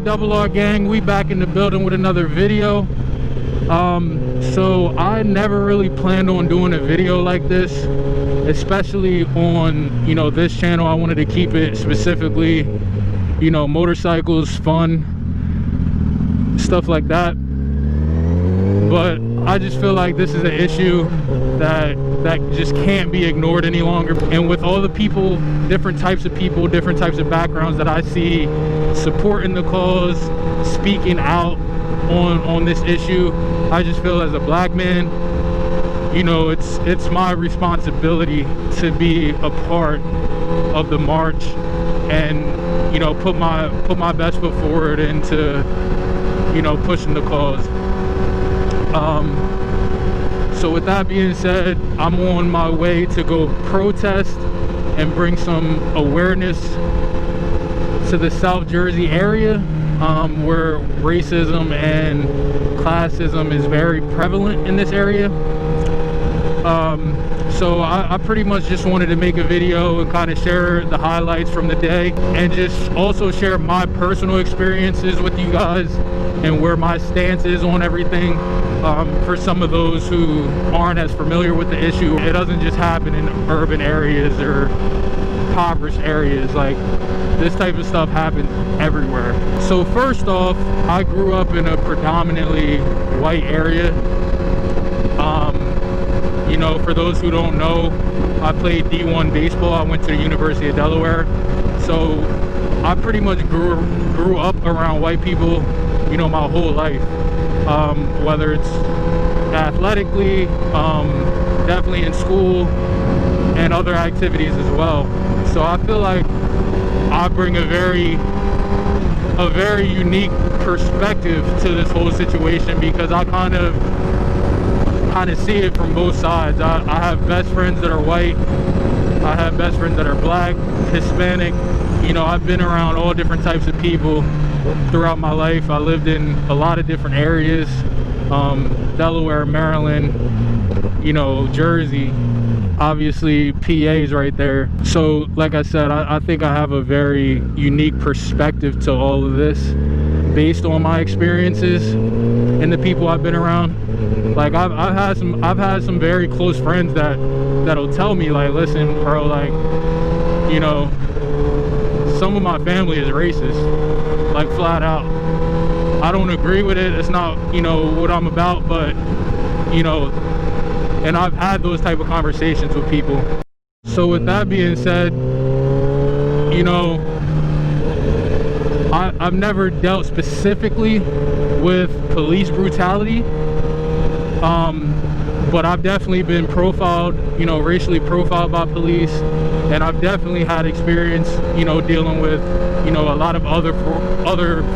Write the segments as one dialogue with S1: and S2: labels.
S1: Double R gang? We back in the building with another video. So I never really planned on doing a video like this, especially on, you know, this channel. I wanted to keep it specifically, you know, motorcycles, fun, stuff like that. But I just feel like this is an issue that just can't be ignored any longer. And with all the people, different types of people, different types of backgrounds that I see supporting the cause, speaking out on this issue, I just feel as a black man, you know, it's my responsibility to be a part of the march and, you know, put my best foot forward into, you know, pushing the cause. So with that being said, I'm on my way to go protest and bring some awareness to the South Jersey area, where racism and classism is very prevalent in this area. So I pretty much just wanted to make a video and kind of share the highlights from the day, and just also share my personal experiences with you guys and where my stance is on everything. For some of those who aren't as familiar with the issue, it doesn't just happen in urban areas or impoverished areas. Like, this type of stuff happens everywhere. So first off, I grew up in a predominantly white area. You know, for those who don't know, I played D1 baseball. I went to the University of Delaware. So I pretty much grew up around white people, you know, my whole life. Whether it's athletically, definitely in school, and other activities as well. So I feel like I bring a very unique perspective to this whole situation, because I kind of see it from both sides. I have best friends that are white, I have best friends that are black, Hispanic. You know, I've been around all different types of people throughout my life. I lived in a lot of different areas, Delaware, Maryland, you know, Jersey, obviously PA's right there. So like I said, I think I have a very unique perspective to all of this based on my experiences and the people I've been around. Like I've had some very close friends that'll tell me, like, listen bro, like, you know, some of my family is racist, like flat out. I don't agree with it. It's not, you know, what I'm about, but, you know, and I've had those type of conversations with people. So with that being said, you know, I've never dealt specifically with police brutality, but I've definitely been profiled, you know, racially profiled by police, and I've definitely had experience, you know, dealing with, you know, a lot of other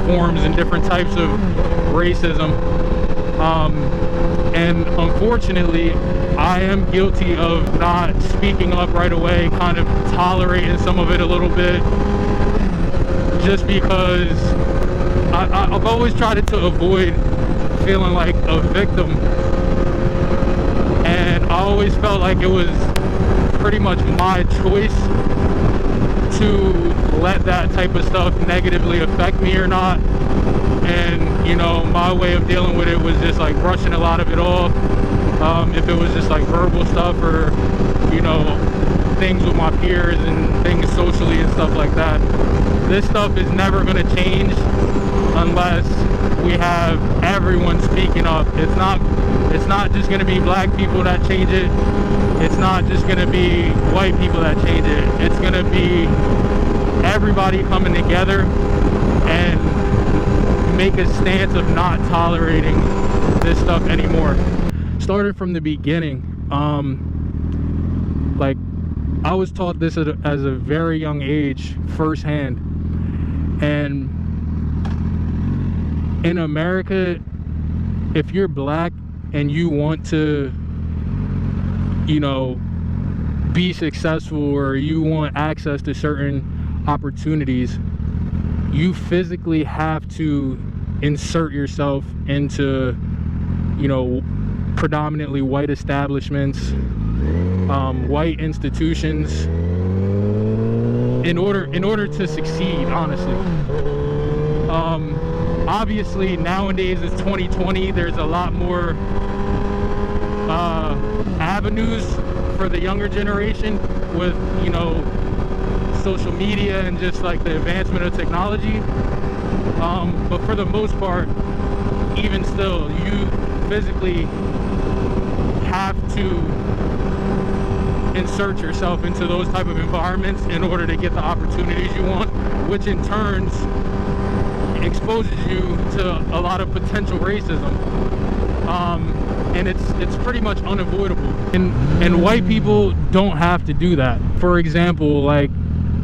S1: forms and different types of racism. And unfortunately, I am guilty of not speaking up right away, kind of tolerating some of it a little bit, just because I've always tried to avoid feeling like a victim. And I always felt like it was pretty much my choice to let that type of stuff negatively affect me or not. And, you know, my way of dealing with it was just like brushing a lot of it off. If it was just like verbal stuff, or, you know, things with my peers and things socially and stuff like that. This stuff is never going to change unless we have everyone speaking up. It's not just going to be black people that change it. It's not just going to be white people that change it. It's going to be everybody coming together and make a stance of not tolerating this stuff anymore. Started from the beginning, like, I was taught this as a very young age, firsthand. And in America, if you're black and you want to, you know, be successful, or you want access to certain opportunities, you physically have to insert yourself into, you know, predominantly white establishments, white institutions, in order to succeed, honestly. Obviously nowadays it's 2020, there's a lot more avenues for the younger generation with, you know, social media and just like the advancement of technology. But for the most part, even still, you physically have to insert yourself into those type of environments in order to get the opportunities you want, which in turns exposes you to a lot of potential racism. And it's pretty much unavoidable. And white people don't have to do that. For example, like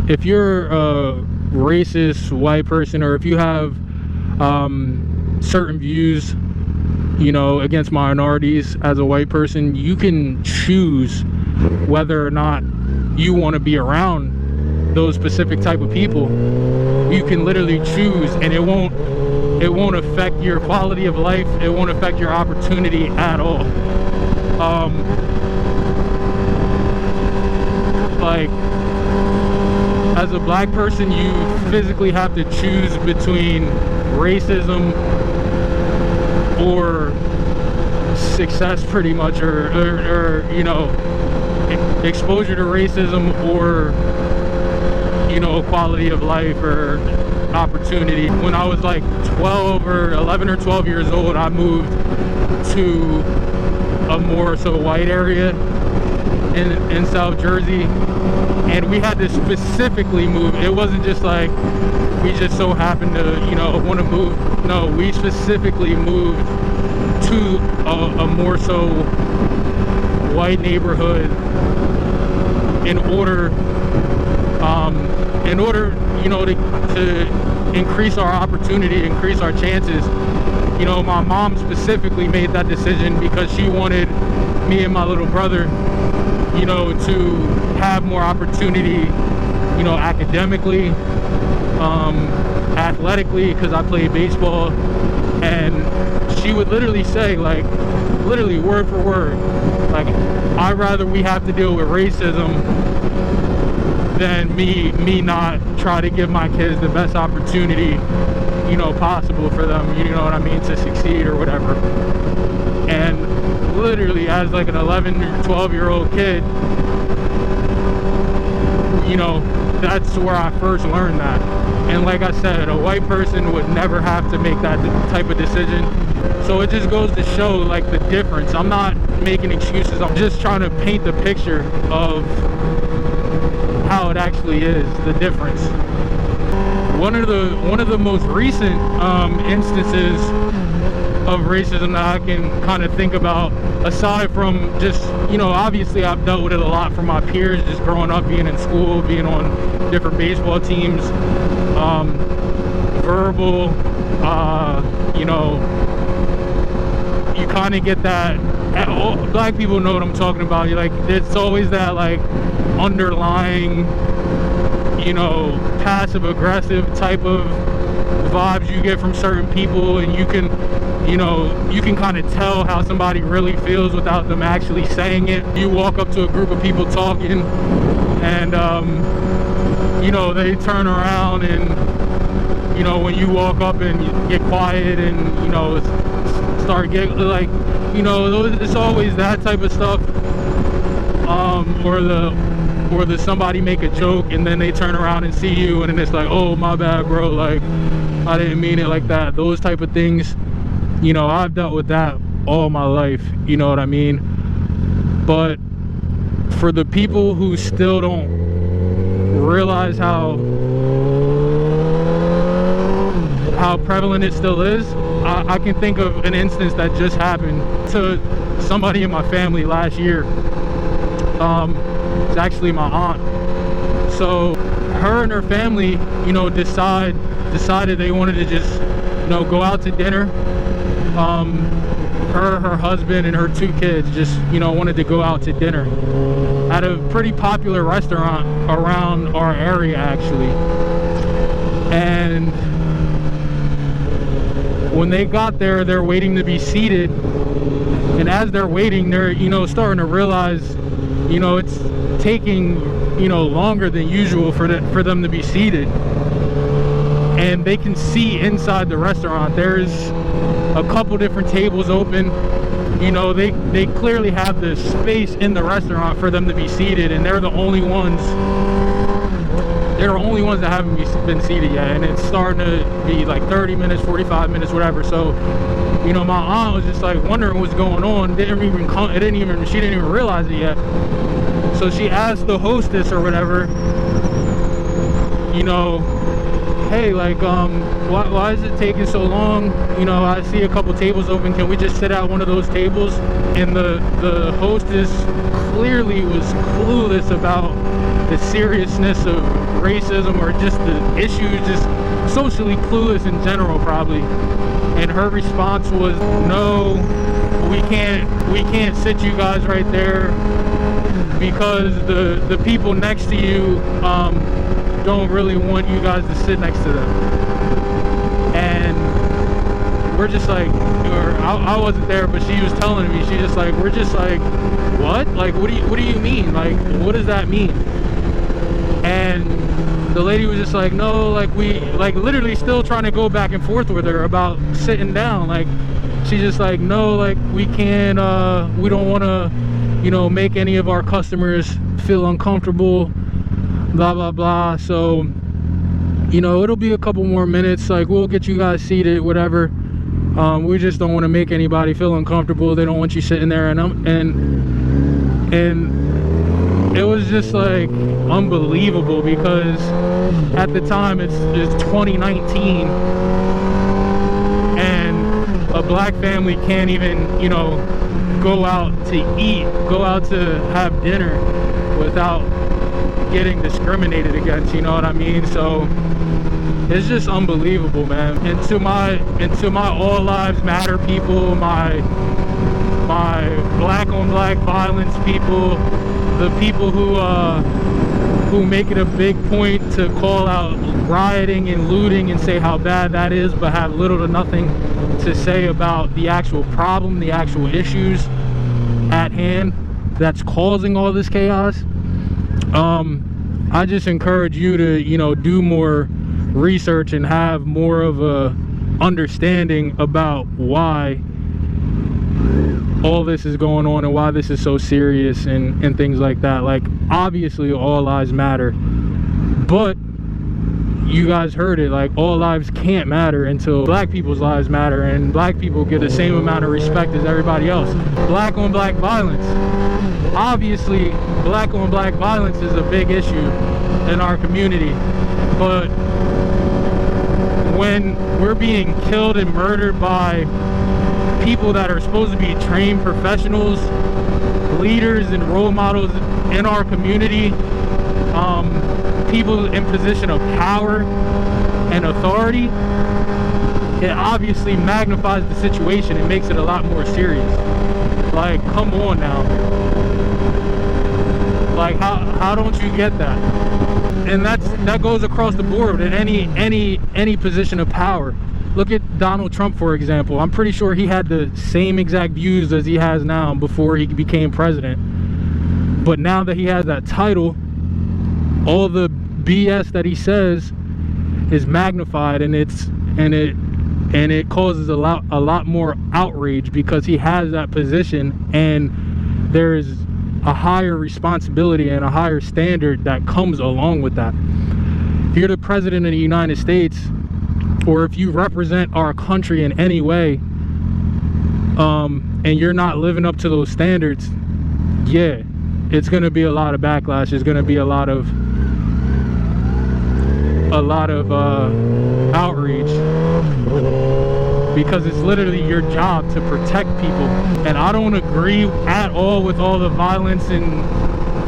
S1: if you're a racist white person, or if you have certain views, you know, against minorities as a white person, you can choose whether or not you want to be around those specific type of people. You can literally choose, and it won't affect your quality of life. It won't affect your opportunity at all. Like as a black person, you physically have to choose between racism or success, pretty much, or you know, exposure to racism, or, you know, quality of life or opportunity. When I was like 11 or 12 years old, I moved to a more so white area in South Jersey, and we had to specifically move. It wasn't just like we just so happened to, you know, want to move. No, we specifically moved to a more so white neighborhood in order, you know, to increase our opportunity, increase our chances. You know, my mom specifically made that decision because she wanted me and my little brother, you know, to have more opportunity, you know, academically, athletically, because I played baseball. And she would literally say, like, literally word for word, like, I'd rather we have to deal with racism than me not try to give my kids the best opportunity, you know, possible for them, you know what I mean, to succeed or whatever. And literally, as like an 11 or 12-year-old kid, you know, that's where I first learned that. And like I said, a white person would never have to make that type of decision. So it just goes to show, like, the difference. I'm not making excuses. I'm just trying to paint the picture of how it actually is, the difference. One of the most recent instances of racism that I can kind of think about, aside from just, you know, obviously I've dealt with it a lot from my peers, just growing up, being in school, being on different baseball teams, verbal, you know, you kind of get that. Black people know what I'm talking about. You're like, it's always that, like, underlying, you know, passive aggressive type of vibes you get from certain people, and you can, you know, you can kind of tell how somebody really feels without them actually saying it. You walk up to a group of people talking, and you know, they turn around, and, you know, when you walk up and you get quiet and, you know, start getting, like, you know, it's always that type of stuff, or the somebody make a joke and then they turn around and see you, and then it's like, oh, my bad, bro, like, I didn't mean it like that. Those type of things, you know, I've dealt with that all my life, you know what I mean? But for the people who still don't realize how prevalent it still is, I can think of an instance that just happened to somebody in my family last year. It's actually my aunt. So her and her family, you know, decided they wanted to just, you know, go out to dinner. Her husband and her 2 kids just, you know, wanted to go out to dinner at a pretty popular restaurant around our area, actually. And when they got there, they're waiting to be seated, and as they're waiting, they're, you know, starting to realize, you know, it's taking, you know, longer than usual for them to be seated. and they can see inside the restaurant. There's a couple different tables open. You know, they clearly have the space in the restaurant for them to be seated, and they're the only ones that haven't been seated yet, and it's starting to be like 30 minutes, 45 minutes, whatever. So, you know, my aunt was just like wondering what's going on. She didn't even realize it yet. So she asked the hostess or whatever, you know, hey, like, why is it taking so long? You know, I see a couple tables open. Can we just sit at one of those tables? And the hostess clearly was clueless about the seriousness of racism, or just the issues, just socially clueless in general, probably. And her response was, no, we can't sit you guys right there because the people next to you don't really want you guys to sit next to them. And we're just like, I wasn't there, but she was telling me, she just like, we're just like, what? Like, what do you mean? Like, what does that mean? And the lady was just like, no, like, we, like, literally still trying to go back and forth with her about sitting down. Like, she's just like, no, like, we can't, we don't want to, you know, make any of our customers feel uncomfortable, blah blah blah. So, you know, it'll be a couple more minutes, like, we'll get you guys seated, whatever. We just don't want to make anybody feel uncomfortable. They don't want you sitting there. And it was just like unbelievable, because at the time it's 2019, and a black family can't even, you know, go out to eat, go out to have dinner without getting discriminated against, you know what I mean? So it's just unbelievable, man. And to my all lives matter people, my black on black violence people, the people who make it a big point to call out rioting and looting and say how bad that is, but have little to nothing to say about the actual problem, the actual issues at hand that's causing all this chaos. I just encourage you to, you know, do more research and have more of a understanding about why all this is going on and why this is so serious and things like that. Like, obviously all lives matter, but you guys heard it, like, all lives can't matter until black people's lives matter, and black people get the same amount of respect as everybody else. Black on black violence, obviously black on black violence is a big issue in our community, but when we're being killed and murdered by people that are supposed to be trained professionals, leaders and role models in our community, people in position of power and authority, it obviously magnifies the situation and makes it a lot more serious. Like, come on now. Like, how don't you get that? And that goes across the board in any position of power. Look at Donald Trump, for example. I'm pretty sure he had the same exact views as he has now before he became president. But now that he has that title, all the BS that he says is magnified, and it causes a lot more outrage because he has that position, and there's a higher responsibility and a higher standard that comes along with that. If you're the president of the United States, or if you represent our country in any way, and you're not living up to those standards, yeah, it's going to be a lot of backlash. There's going to be a lot of outrage, because it's literally your job to protect people. And I don't agree at all with all the violence and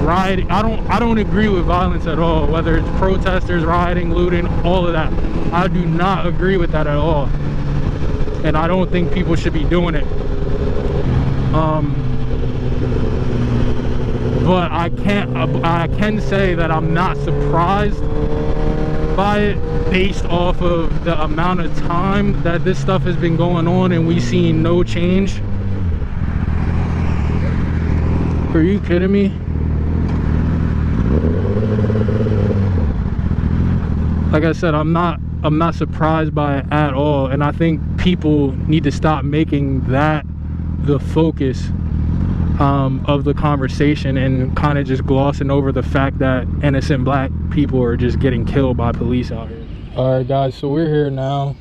S1: rioting. I don't agree with violence at all, whether it's protesters, rioting, looting, all of that. I do not agree with that at all, and I don't think people should be doing it. But I can say that I'm not surprised by it, based off of the amount of time that this stuff has been going on and we've seen no change. Are you kidding me? Like I said, I'm not I'm not surprised by it at all. And I think people need to stop making that the focus of the conversation, and kind of just glossing over the fact that innocent black people are just getting killed by police out here. All right, guys, so we're here now.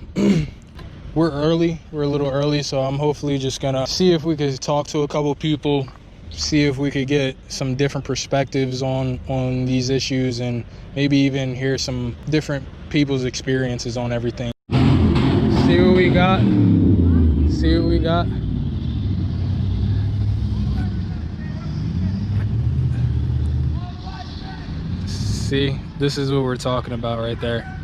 S1: We're a little early, so I'm hopefully just gonna see if we could talk to a couple people, see if we could get some different perspectives on these issues, and maybe even hear some different people's experiences on everything. See what we got. See, this is what we're talking about right there.